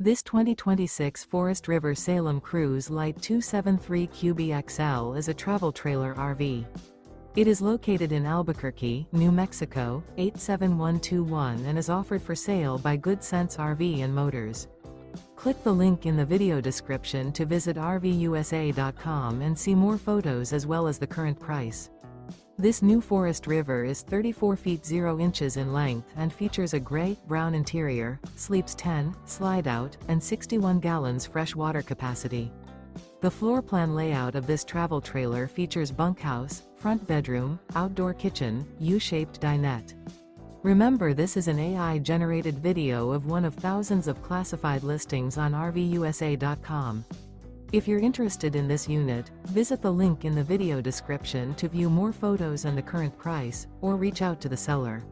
This 2026 Forest River Salem Cruise Lite 273 QBXL is a travel trailer RV. It is located in Albuquerque, New Mexico, 87121 and is offered for sale by Good Sense RV and Motors. Click the link in the video description to visit RVUSA.com and see more photos as well as the current price. This new Forest River is 34 feet 0 inches in length and features a gray-brown interior, sleeps 10, slide-out, and 61 gallons fresh water capacity. The floor plan layout of this travel trailer features bunkhouse, front bedroom, outdoor kitchen, U-shaped dinette. Remember, this is an AI-generated video of one of thousands of classified listings on RVUSA.com. If you're interested in this unit, visit the link in the video description to view more photos and the current price, or reach out to the seller.